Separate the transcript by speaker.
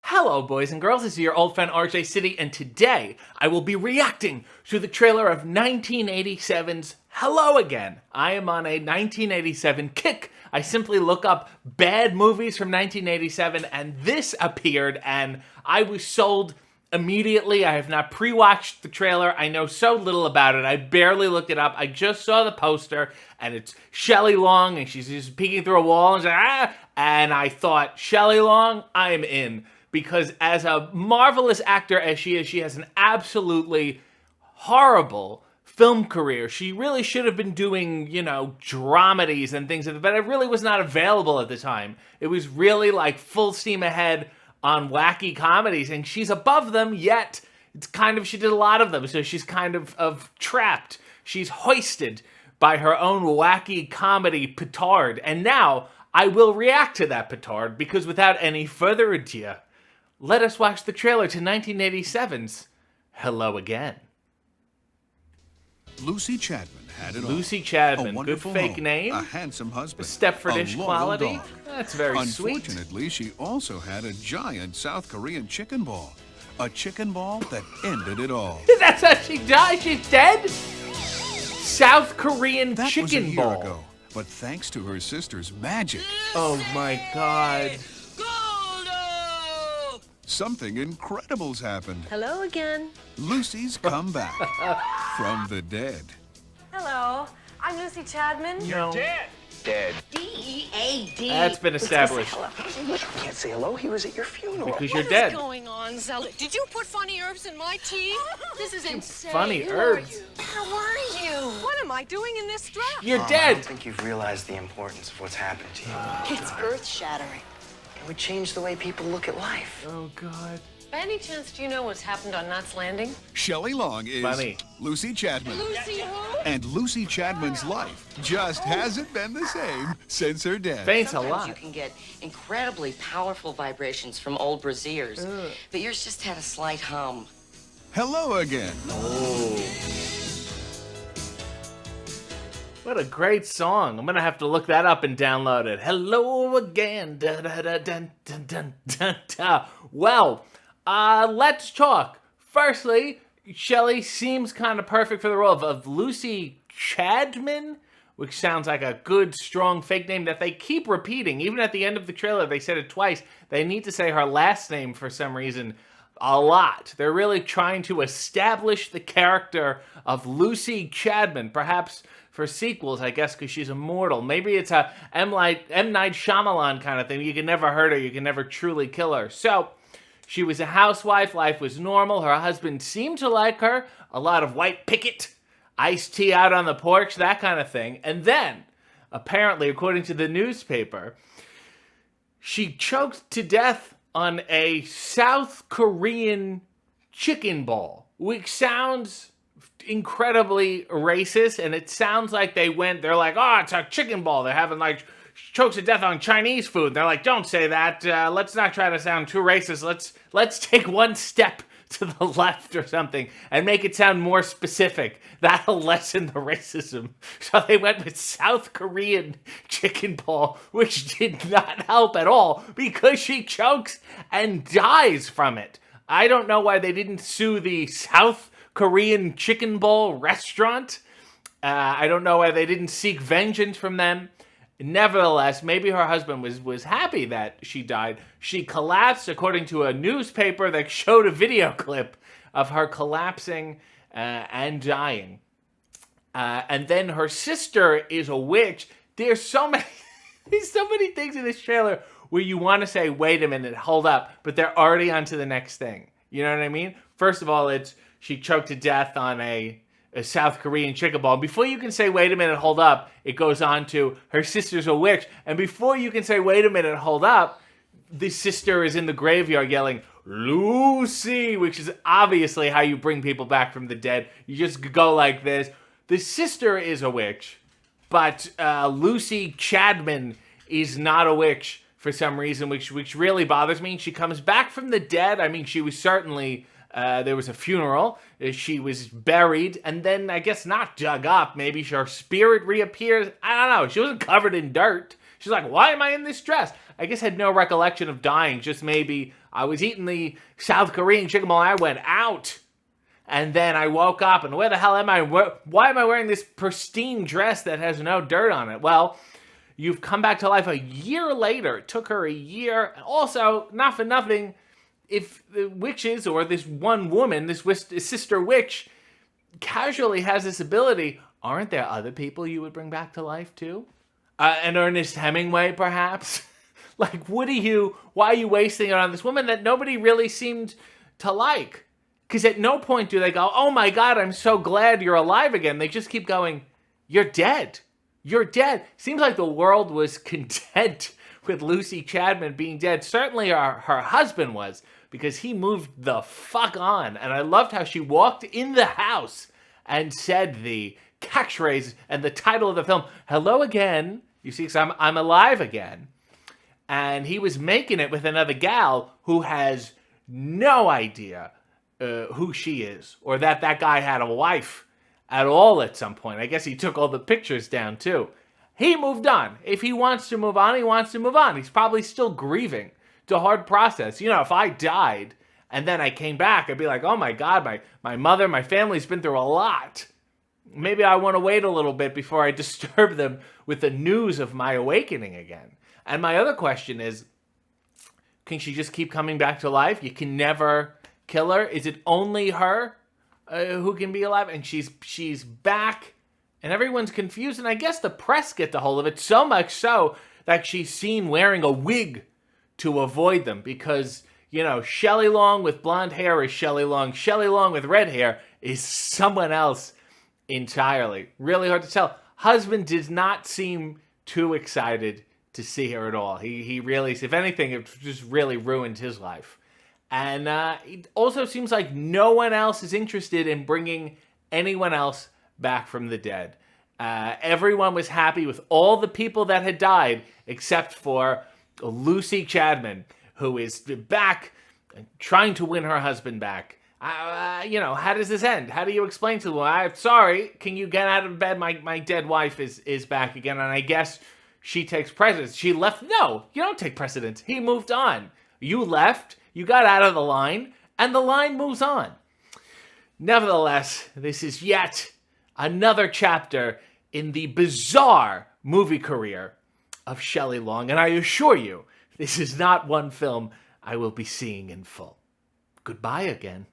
Speaker 1: Hello, boys and girls. This is your old friend RJ City, and today I will be reacting to the trailer of 1987's Hello Again. I am on a 1987 kick. I simply look up bad movies from 1987, and this appeared, and I was sold immediately. I have not pre-watched the trailer. I know so little about it. I barely looked it up. I just saw the poster, and it's Shelley Long, and she's just peeking through a wall, and she's like, ah! And I thought, Shelley Long, I am in. Because as a marvelous actor as she is, she has an absolutely horrible film career. She really should have been doing, dramedies and things, but it really was not available at the time. It was really like full steam ahead on wacky comedies, and she's above them, yet it's kind of, she did a lot of them, so she's kind of trapped. She's hoisted by her own wacky comedy petard, and now I will react to that petard, because without any further ado, let us watch the trailer to 1987's Hello Again.
Speaker 2: Lucy Chadman had it all.
Speaker 1: Lucy Chadman,
Speaker 2: A
Speaker 1: good fake
Speaker 2: home,
Speaker 1: name.
Speaker 2: a handsome husband,
Speaker 1: A Stepfordish
Speaker 2: a loyal
Speaker 1: quality.
Speaker 2: dog.
Speaker 1: That's very sweet.
Speaker 2: Unfortunately, she also had a giant South Korean chicken ball. A chicken ball that ended it all.
Speaker 1: That's how she died? She's dead? South Korean
Speaker 2: That
Speaker 1: chicken
Speaker 2: was a year
Speaker 1: ball.
Speaker 2: ago, but thanks to her sister's magic,
Speaker 1: Oh my god.
Speaker 2: something incredible's happened.
Speaker 3: Hello again.
Speaker 2: Lucy's come back from the dead.
Speaker 3: Hello, I'm Lucy Chadman.
Speaker 1: No.
Speaker 4: Dead.
Speaker 3: D-E-A-D.
Speaker 1: That's been established.
Speaker 4: You can't say hello. He was at your funeral.
Speaker 1: Because you're
Speaker 5: What
Speaker 1: dead.
Speaker 5: is going on, Zelda? Did you put funny herbs in my tea? This is insane.
Speaker 1: Funny
Speaker 5: Who
Speaker 1: herbs.
Speaker 5: Are you? How are you? What am I doing in this dress?
Speaker 1: You're
Speaker 4: Mom, I
Speaker 1: dead.
Speaker 4: don't think you've realized the importance of what's happened to you.
Speaker 5: It's earth-shattering.
Speaker 4: It would change the way people look at life.
Speaker 1: Oh god.
Speaker 3: By any chance, do you know what's happened on Knots Landing?
Speaker 2: Shelley Long is
Speaker 1: Funny.
Speaker 2: Lucy Chadman.
Speaker 5: Lucy who?
Speaker 2: And Lucy Chadman's life just hasn't been the same since her death.
Speaker 1: Faints a
Speaker 6: Sometimes
Speaker 1: lot.
Speaker 6: you can get incredibly powerful vibrations from old braziers, but yours just had a slight hum.
Speaker 2: Hello again.
Speaker 1: What a great song. I'm gonna have to look that up and download it. Hello again. Da, da, da, dun, dun, dun, dun, dun. Well, let's talk. Firstly, Shelley seems kind of perfect for the role of Lucy Chadman, which sounds like a good, strong fake name that they keep repeating. Even at the end of the trailer, they said it twice. They need to say her last name for some reason a lot. They're really trying to establish the character of Lucy Chadman, perhaps for sequels, I guess, because she's immortal. Maybe it's a M. Night Shyamalan kind of thing. You can never hurt her. You can never truly kill her. So, she was a housewife. Life was normal. Her husband seemed to like her. A lot of white picket, iced tea out on the porch, that kind of thing. And then, apparently, according to the newspaper, she choked to death on a South Korean chicken ball, which sounds incredibly racist, and it sounds like they're like, oh, it's a chicken ball. They're having like chokes to death on Chinese food. They're like, don't say that. Let's not try to sound too racist. Let's take one step to the left or something and make it sound more specific. That'll lessen the racism. So they went with South Korean chicken ball, which did not help at all because she chokes and dies from it. I don't know why they didn't sue the South Korean chicken ball restaurant. I don't know why they didn't seek vengeance from them. Nevertheless, maybe her husband was happy that she died. She collapsed, according to a newspaper that showed a video clip of her collapsing and dying. And then her sister is a witch. There's so many things in this trailer where you want to say, wait a minute, hold up, but they're already on to the next thing. You know what I mean? First of all, it's she choked to death on a South Korean chicken ball. And before you can say, wait a minute, hold up, it goes on to her sister's a witch. And before you can say, wait a minute, hold up, the sister is in the graveyard yelling, Lucy, which is obviously how you bring people back from the dead. You just go like this. The sister is a witch, but Lucy Chadman is not a witch for some reason, which really bothers me. She comes back from the dead. I mean, she was certainly There was a funeral. She was buried, and then I guess not dug up. Maybe her spirit reappears. I don't know. She wasn't covered in dirt. She's like, why am I in this dress? I guess had no recollection of dying. Just maybe I was eating the South Korean chicken ball and I went out. And then I woke up, and where the hell am I? Why am I wearing this pristine dress that has no dirt on it? Well, you've come back to life a year later. It took her a year. Also, not for nothing, if the witches or this one woman, this sister witch, casually has this ability, aren't there other people you would bring back to life too? An Ernest Hemingway, perhaps? Like, why are you wasting it on this woman that nobody really seemed to like? Because at no point do they go, oh my God, I'm so glad you're alive again. They just keep going, you're dead. You're dead. Seems like the world was content with Lucy Chadman being dead. Certainly her husband was, because he moved the fuck on. And I loved how she walked in the house and said the catchphrase and the title of the film, hello again. You see, because I'm alive again. And he was making it with another gal who has no idea who she is, or that guy had a wife at all at some point. I guess he took all the pictures down too. He moved on. If he wants to move on, he wants to move on. He's probably still grieving. It's a hard process. You know, if I died and then I came back, I'd be like, oh my God, my mother, my family's been through a lot. Maybe I want to wait a little bit before I disturb them with the news of my awakening again. And my other question is, can she just keep coming back to life? You can never kill her? Is it only her who can be alive? And she's back, and everyone's confused. And I guess the press get the hold of it, so much so that she's seen wearing a wig to avoid them. Because, you know, Shelley Long with blonde hair is Shelley Long. Shelley Long with red hair is someone else entirely. Really hard to tell. Husband did not seem too excited to see her at all. He really, if anything, it just really ruined his life. And it also seems like no one else is interested in bringing anyone else back from the dead. Everyone was happy with all the people that had died, except for Lucy Chadman, who is back trying to win her husband back. How does this end? How do you explain to them, I'm sorry, can you get out of bed? My dead wife is back again. And I guess she takes precedence. She left. No, you don't take precedence. He moved on. You left. You got out of the line, and the line moves on. Nevertheless, this is yet another chapter in the bizarre movie career of Shelley Long, and I assure you, this is not one film I will be seeing in full. Goodbye again.